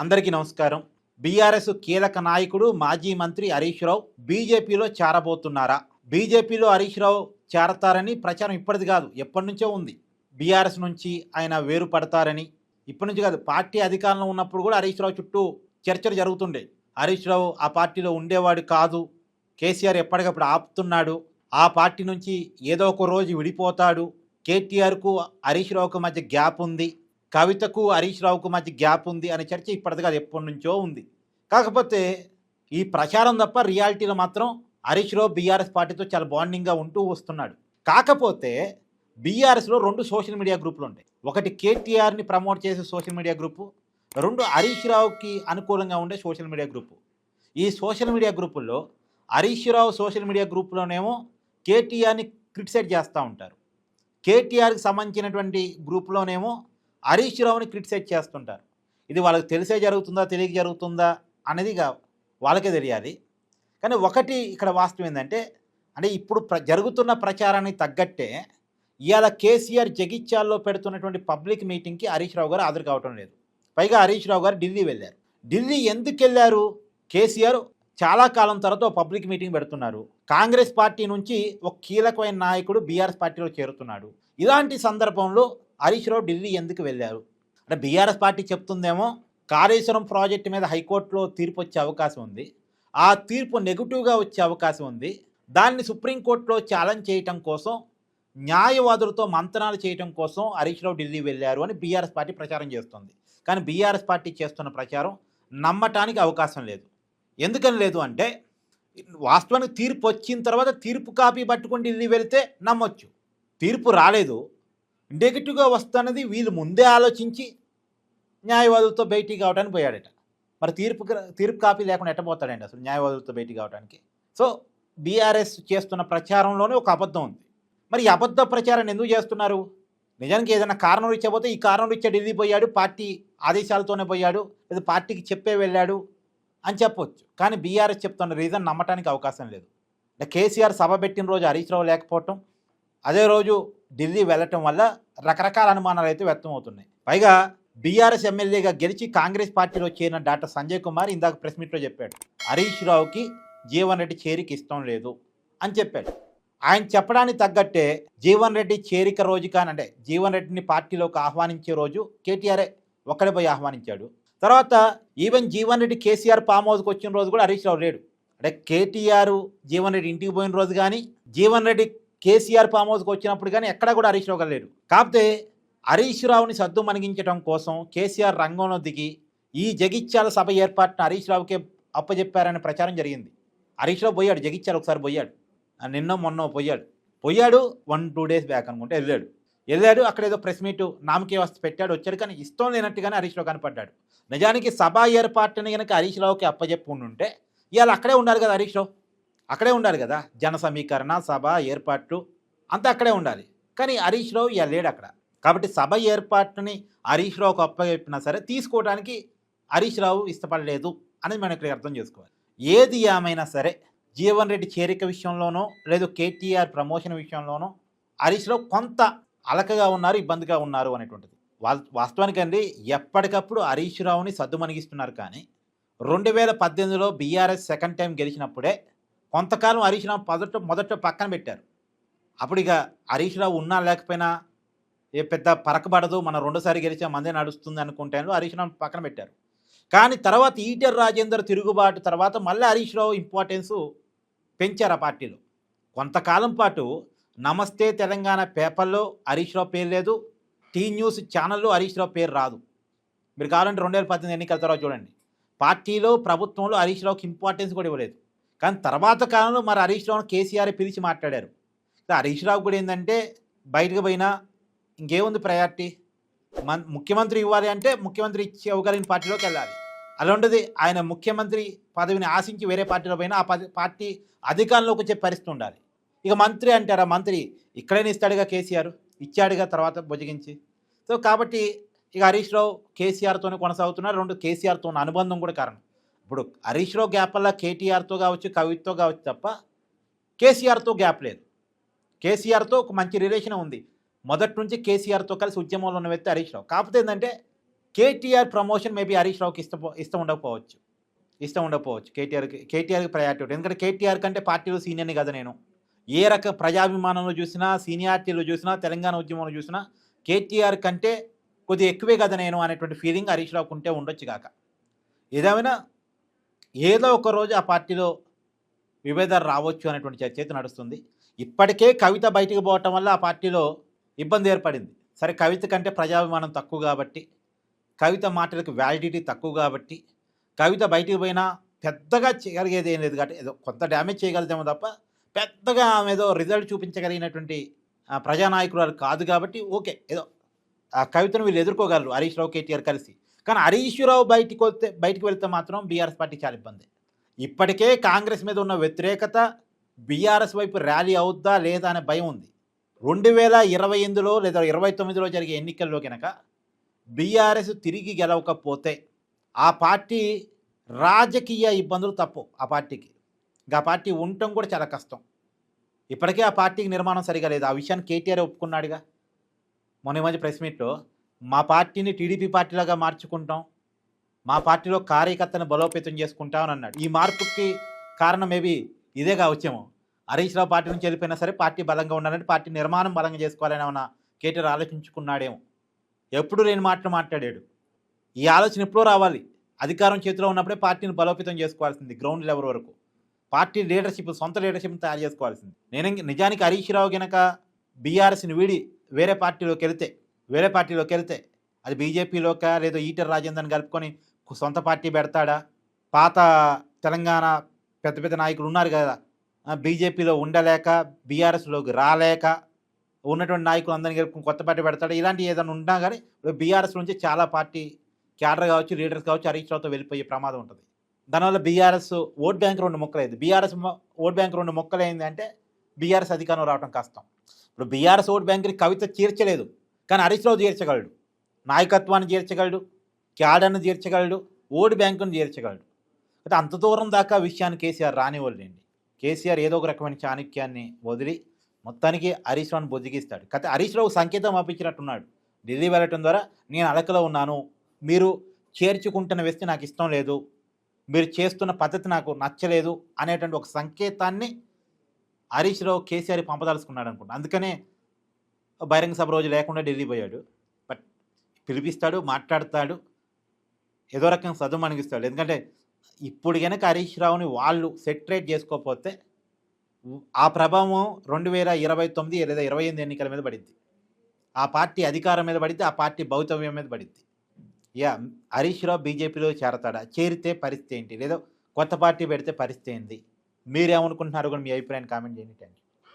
అందరికీ నమస్కారం. బీఆర్ఎస్ కీలక నాయకుడు మాజీ మంత్రి హరీష్ రావు బీజేపీలో చేరబోతున్నారా? బీజేపీలో హరీష్ రావు చేరతారని ప్రచారం ఇప్పటిది కాదు, ఎప్పటి నుంచో ఉంది. బీఆర్ఎస్ నుంచి ఆయన వేరుపడతారని ఇప్పటి నుంచి కాదు, పార్టీ అధికారంలో ఉన్నప్పుడు కూడా హరీష్ రావు చుట్టూ చర్చలు జరుగుతుండే. హరీష్ రావు ఆ పార్టీలో ఉండేవాడు కాదు, కేసీఆర్ ఎప్పటికప్పుడు ఆపుతున్నాడు, ఆ పార్టీ నుంచి ఏదో ఒక రోజు విడిపోతాడు, కేటీఆర్కు హరీష్ రావుకు మధ్య గ్యాప్ ఉంది, కవితకు హరీష్ రావుకు మధ్య గ్యాప్ ఉంది అనే చర్చ ఇప్పటిది కాదు, ఎప్పటి నుంచో ఉంది. కాకపోతే ఈ ప్రచారం తప్ప రియాలిటీలో మాత్రం హరీష్ రావు బీఆర్ఎస్ పార్టీతో చాలా బాండింగ్గా ఉంటూ వస్తున్నాడు. కాకపోతే బీఆర్ఎస్లో రెండు సోషల్ మీడియా గ్రూపులు ఉంటాయి. ఒకటి కేటీఆర్ని ప్రమోట్ చేసే సోషల్ మీడియా గ్రూపు, రెండు హరీష్ రావుకి అనుకూలంగా ఉండే సోషల్ మీడియా గ్రూపు. ఈ సోషల్ మీడియా గ్రూపుల్లో హరీష్ రావు సోషల్ మీడియా గ్రూపులోనేమో కేటీఆర్ని క్రిటిసైజ్ చేస్తూ ఉంటారు, కేటీఆర్కి సంబంధించినటువంటి గ్రూపులోనేమో హరీష్ రావుని క్రిటిసైజ్ చేస్తుంటారు. ఇది వాళ్ళకి తెలిసే జరుగుతుందా తెలియక జరుగుతుందా అనేది వాళ్ళకే తెలియాలి. కానీ ఒకటి ఇక్కడ వాస్తవం ఏంటంటే, ఇప్పుడు జరుగుతున్న ప్రచారానికి తగ్గట్టే ఇవాళ కేసీఆర్ జగిత్యాల్లో పెడుతున్నటువంటి పబ్లిక్ మీటింగ్కి హరీష్ రావు గారు హాజరు కావటం లేదు. పైగా హరీష్ రావు గారు ఢిల్లీ వెళ్ళారు. ఢిల్లీ ఎందుకు వెళ్ళారు? కేసీఆర్ చాలా కాలం తర్వాత ఒక పబ్లిక్ మీటింగ్ పెడుతున్నారు, కాంగ్రెస్ పార్టీ నుంచి ఒక కీలకమైన నాయకుడు బీఆర్ఎస్ పార్టీలో చేరుతున్నాడు. ఇలాంటి సందర్భంలో హరీష్ రావు ఢిల్లీ ఎందుకు వెళ్ళారు అంటే, బీఆర్ఎస్ పార్టీ చెప్తుందేమో కాళేశ్వరం ప్రాజెక్టు మీద హైకోర్టులో తీర్పు వచ్చే అవకాశం ఉంది, ఆ తీర్పు నెగిటివ్గా వచ్చే అవకాశం ఉంది, దాన్ని సుప్రీంకోర్టులో ఛాలెంజ్ చేయటం కోసం, న్యాయవాదులతో మంతనాలు చేయటం కోసం హరీష్ రావు ఢిల్లీ వెళ్ళారు అని బీఆర్ఎస్ పార్టీ ప్రచారం చేస్తుంది. కానీ బీఆర్ఎస్ పార్టీ చేస్తున్న ప్రచారం నమ్మటానికి అవకాశం లేదు. ఎందుకని లేదు అంటే, వాస్తవానికి తీర్పు వచ్చిన తర్వాత తీర్పు కాపీ పట్టుకొని ఢిల్లీ వెళితే నమ్మొచ్చు. తీర్పు రాలేదు, నెగిటివ్గా వస్తున్నది వీళ్ళు ముందే ఆలోచించి న్యాయవాదులతో భేటీ కావడానికి పోయాడట. మరి తీర్పు కాపీ లేకుండా ఎట్టబోతాడండి అసలు న్యాయవాదులతో భేటీ కావడానికి? సో బీఆర్ఎస్ చేస్తున్న ప్రచారంలోనే ఒక అబద్ధం ఉంది. మరి ఈ అబద్ధ ప్రచారాన్ని ఎందుకు చేస్తున్నారు? నిజానికి ఏదైనా కారణం ఇచ్చకపోతే ఈ కారణం ఇచ్చే ఢిల్లీ పోయాడు, పార్టీ ఆదేశాలతోనే పోయాడు, లేదా పార్టీకి చెప్పే వెళ్ళాడు అని చెప్పవచ్చు. కానీ బీఆర్ఎస్ చెప్తున్న రీజన్ నమ్మటానికి అవకాశం లేదు. కేసీఆర్ సభ పెట్టిన రోజు హరీష్ రావు లేకపోవటం, అదే రోజు ఢిల్లీ వెళ్ళటం వల్ల రకరకాల అనుమానాలు అయితే వ్యక్తమవుతున్నాయి. పైగా బీఆర్ఎస్ ఎమ్మెల్యేగా గెలిచి కాంగ్రెస్ పార్టీలో చేరిన డాక్టర్ సంజయ్ కుమార్ ఇందాక ప్రెస్ మీట్లో చెప్పాడు, హరీష్ రావుకి జీవన్ రెడ్డి చేరిక ఇష్టం లేదు అని చెప్పాడు. ఆయన చెప్పడానికి తగ్గట్టే జీవన్ రెడ్డి చేరిక రోజు కానంటే, జీవన్ రెడ్డిని పార్టీలోకి ఆహ్వానించే రోజు కేటీఆర్ఏ ఒక్కడే పోయి ఆహ్వానించాడు. తర్వాత ఈవెన్ జీవన్ రెడ్డి కేసీఆర్ ఫామ్ హౌస్కి వచ్చిన రోజు కూడా హరీష్ రావు లేడు. అంటే కేటీఆర్ జీవన్ రెడ్డి ఇంటికి పోయిన రోజు కానీ, జీవన్ రెడ్డి కేసీఆర్ ఫామ్ హౌస్కి వచ్చినప్పుడు కానీ ఎక్కడా కూడా హరీష్ రావు గారు లేడు. కాకపోతే హరీష్ రావుని సద్దు మణిగించడం కోసం కేసీఆర్ రంగంలో దిగి ఈ జగిత్యాల సభ ఏర్పాటును హరీష్ రావుకే అప్పచెప్పారనే ప్రచారం జరిగింది. హరీష్ రావు పోయాడు, జగిత్యాల ఒకసారి పోయాడు, నిన్న మొన్న పోయాడు 1-2 డేస్ బ్యాక్ అనుకుంటే వెళ్ళాడు. అక్కడ ఏదో ప్రెస్ మీట్ నామకే వస్తే పెట్టాడు, వచ్చాడు. కానీ ఇష్టం లేనట్టుగానే హరీష్ రావు కనపడ్డాడు. నిజానికి సభ ఏర్పాటుని కనుక హరీష్ రావుకి అప్పచెప్పి ఉంటే ఇవాళ అక్కడే ఉండాలి కదా, హరీష్ రావు అక్కడే ఉండాలి కదా, జన సమీకరణ సభ ఏర్పాటు అంతా అక్కడే ఉండాలి. కానీ హరీష్ రావు ఇవాళ లేడు అక్కడ. కాబట్టి సభ ఏర్పాటుని హరీష్ రావుకు అప్పచెప్పినా సరే తీసుకోవడానికి హరీష్ రావు ఇష్టపడలేదు అనేది మనం ఇక్కడ అర్థం చేసుకోవాలి. ఏది ఏమైనా సరే జీవన్ రెడ్డి చేరిక విషయంలోనో లేదు కేటీఆర్ ప్రమోషన్ విషయంలోనో హరీష్ రావు కొంత అలకగా ఉన్నారు, ఇబ్బందిగా ఉన్నారు అనేటువంటిది వాస్తవానికండి. ఎప్పటికప్పుడు హరీష్ రావుని సద్దుమణిగిస్తున్నారు. కానీ 2018లో బీఆర్ఎస్ సెకండ్ టైం గెలిచినప్పుడే కొంతకాలం హరీష్ రావు మొదట పక్కన పెట్టారు. అప్పుడు ఇక హరీష్ రావు ఉన్నా లేకపోయినా ఏ పెద్ద పరకబడదు, మనం రెండోసారి గెలిచే మందే నడుస్తుంది అనుకుంటే హరీష్ రావు పక్కన పెట్టారు. కానీ తర్వాత ఈటెల రాజేందర్ తిరుగుబాటు తర్వాత మళ్ళీ హరీష్ రావు ఇంపార్టెన్సు పెంచారు ఆ పార్టీలో. కొంతకాలం పాటు నమస్తే తెలంగాణ పేపర్లో హరీష్ రావు పేరు లేదు, టీ న్యూస్ ఛానల్లో హరీష్ రావు పేరు రాదు. మీరు కావాలంటే 2018 ఎన్నికల తర్వాత చూడండి, పార్టీలో ప్రభుత్వంలో హరీష్ రావుకి ఇంపార్టెన్స్ కూడా ఇవ్వలేదు. కానీ తర్వాత కాలంలో మరి హరీష్ రావును కేసీఆర్ పిలిచి మాట్లాడారు. హరీష్ రావు కూడా ఏంటంటే బయటకు పోయినా ఇంకేముంది ప్రయారిటీ, ముఖ్యమంత్రి ఇవ్వాలి అంటే ముఖ్యమంత్రి ఇవ్వగలిగిన పార్టీలోకి వెళ్ళాలి. అలాంటిది ఆయన ముఖ్యమంత్రి పదవిని ఆశించి వేరే పార్టీలో పోయినా ఆ పార్టీ అధికారంలోకి వచ్చే పరిస్థితి ఉండాలి. ఇక మంత్రి అంటారా, మంత్రి ఇక్కడైనా ఇస్తాడుగా, కేసీఆర్ ఇచ్చాడుగా తర్వాత బుజ్జగించి. సో కాబట్టి ఇక హరీష్ రావు కేసీఆర్తోనే కొనసాగుతున్నారు. రెండు కేసీఆర్తో ఉన్న అనుబంధం కూడా కారణం. ఇప్పుడు హరీష్ రావు గ్యాప్ వల్ల కేటీఆర్తో కావచ్చు, కవితతో కావచ్చు తప్ప కేసీఆర్తో గ్యాప్ లేదు. కేసీఆర్తో ఒక మంచి రిలేషన్ ఉంది. మొదటి నుంచి కేసీఆర్తో కలిసి ఉద్యమంలో ఉన్న వ్యక్తి హరీష్ రావు. కాకపోతే ఏంటంటే కేటీఆర్ ప్రమోషన్ మేబీ హరీష్ రావుకి ఇష్టం ఉండకపోవచ్చు. కేటీఆర్కి ప్రయారిటీ ఉంటుంది. ఎందుకంటే కేటీఆర్ కంటే పార్టీలో సీనియర్ని కదా నేను. ఏ రక ప్రజాభిమానంలో చూసినా, సీనియారిటీలో చూసినా, తెలంగాణ ఉద్యమంలో చూసినా కేటీఆర్ కంటే కొద్దిగా ఎక్కువే కదా నేను అనేటువంటి ఫీలింగ్ హరీష్ రావుకు ఉంటే ఉండొచ్చు కాక. ఏదేమైనా ఏదో ఒక రోజు ఆ పార్టీలో విభేదాలు రావచ్చు అనేటువంటి చర్చ అయితే నడుస్తుంది. ఇప్పటికే కవిత బయటికి పోవటం వల్ల ఆ పార్టీలో ఇబ్బంది ఏర్పడింది. సరే, కవిత కంటే ప్రజాభిమానం తక్కువ కాబట్టి, కవిత మాటలకు వ్యాలిడిటీ తక్కువ కాబట్టి, కవిత బయటికి పోయినా పెద్దగా చేయగలిగేది ఏం లేదు కాబట్టి ఏదో కొంత డ్యామేజ్ చేయగలుగుతామో తప్ప పెద్దగా ఆమె ఏదో రిజల్ట్ చూపించగలిగినటువంటి ప్రజానాయకురాలు కాదు కాబట్టి ఓకే, ఏదో ఆ కవితను వీళ్ళు ఎదుర్కోగలరు హరీష్ రావు, కేటీఆర్ కలిసి. కానీ హరీష్ రావు బయటికి వెళ్తే మాత్రం బీఆర్ఎస్ పార్టీ చాలా ఇబ్బంది. ఇప్పటికే కాంగ్రెస్ మీద ఉన్న వ్యతిరేకత బీఆర్ఎస్ వైపు ర్యాలీ అవుద్దా లేదా అనే భయం ఉంది. 2028లో లేదా 29లో జరిగే ఎన్నికల్లో కనుక బీఆర్ఎస్ తిరిగి గెలవకపోతే ఆ పార్టీ రాజకీయ ఇబ్బందులు తప్పు ఆ పార్టీకి. ఇంకా ఆ పార్టీ ఉండటం కూడా చాలా కష్టం. ఇప్పటికే ఆ పార్టీకి నిర్మాణం సరిగా లేదు. ఆ విషయాన్ని కేటీఆర్ ఒప్పుకున్నాడుగా మొన్న మధ్య ప్రెస్ మీట్లో. మా పార్టీని టీడీపీ పార్టీలాగా మార్చుకుంటాం, మా పార్టీలో కార్యకర్తను బలోపేతం చేసుకుంటాం అని అన్నాడు. ఈ మార్పుకి కారణం మేబీ ఇదే కావచ్చేమో. హరీష్ రావు పార్టీ నుంచి వెళ్ళిపోయినా సరే పార్టీ బలంగా ఉండాలంటే పార్టీ నిర్మాణం బలంగా చేసుకోవాలని ఏమన్నా కేటీఆర్ ఆలోచించుకున్నాడేమో. ఎప్పుడు లేని మాటలు మాట్లాడాడు. ఈ ఆలోచన ఎప్పుడో రావాలి. అధికారం చేతిలో ఉన్నప్పుడే పార్టీని బలోపేతం చేసుకోవాల్సింది. గ్రౌండ్ లెవెల్ వరకు పార్టీ లీడర్షిప్, సొంత లీడర్షిప్ని తయారు చేసుకోవాల్సింది. నిజానికి హరీష్ రావు గనక బీఆర్ఎస్ని వీడి వేరే పార్టీలోకి వెళ్తే అది బీజేపీలోక లేదా ఈటెల రాజేందర్ని కలుపుకొని సొంత పార్టీ పెడతాడా? పాత తెలంగాణ పెద్ద పెద్ద నాయకులు ఉన్నారు కదా, బీజేపీలో ఉండలేక బీఆర్ఎస్లోకి రాలేక ఉన్నటువంటి నాయకులు అందరినీ కలుపుకొని కొత్త పార్టీ పెడతాడా? ఇలాంటి ఏదైనా ఉన్నా కానీ ఇప్పుడు బీఆర్ఎస్ నుంచి చాలా పార్టీ క్యాడర్ కావచ్చు, లీడర్స్ కావచ్చు హరీష్ రావుతో వెళ్ళిపోయే ప్రమాదం ఉంటుంది. దానివల్ల బీఆర్ఎస్ ఓట్ బ్యాంక్ 2 ముక్కలైంది. బీఆర్ఎస్ ఓట్ బ్యాంక్ 2 ముక్కలైంది అంటే బీఆర్ఎస్ అధికారం రావడం కష్టం. ఇప్పుడు బీఆర్ఎస్ ఓట్ బ్యాంక్ని కవిత చేర్చలేదు, కానీ హరీష్ రావు చేర్చగలడు. నాయకత్వాన్ని చేర్చగలడు, క్యాడర్ను చేర్చగలడు, ఓటు బ్యాంకును చేర్చగలడు. అయితే అంత దూరం దాకా విషయాన్ని కేసీఆర్ రానివ్వలేండి. కేసీఆర్ ఏదో ఒక రకమైన చాణక్యాన్ని వదిలి మొత్తానికి హరీష్ రావుని బొజ్జిగిస్తాడు. కాకపోతే హరీష్ రావు సంకేతం పంపించినట్టున్నాడు ఢిల్లీ వెళ్ళటం ద్వారా, నేను అలకలో ఉన్నాను, మీరు చేర్చుకుంటున్న వ్యక్తి నాకు ఇష్టం లేదు, మీరు చేస్తున్న పద్ధతి నాకు నచ్చలేదు అనేటువంటి ఒక సంకేతాన్ని హరీష్ రావు కేసీఆర్ పంపదలుచుకున్నాడు అనుకుంటా. అందుకనే బహిరంగ సభ రోజు లేకుండా ఢిల్లీ పోయాడు. బట్ పిలిపిస్తాడు, మాట్లాడతాడు, ఏదో రకంగా చదువు అనిపిస్తాడు. ఎందుకంటే ఇప్పుడు కనుక హరీష్ రావుని వాళ్ళు సెటరేట్ చేసుకోకపోతే ఆ ప్రభావం 2029 లేదా 28 ఎన్నికల మీద పడింది, ఆ పార్టీ అధికారం మీద పడింది, ఆ పార్టీ భవితవ్యం మీద పడింది. హరీష్ రావు బీజేపీలో చేరతాడా? చేరితే పరిస్థితి ఏంటి? లేదా కొత్త పార్టీ పెడితే పరిస్థితి ఏంటి? మీరేమనుకుంటున్నారు కూడా మీ అభిప్రాయాన్ని కామెంట్ చేయండి. Thank you.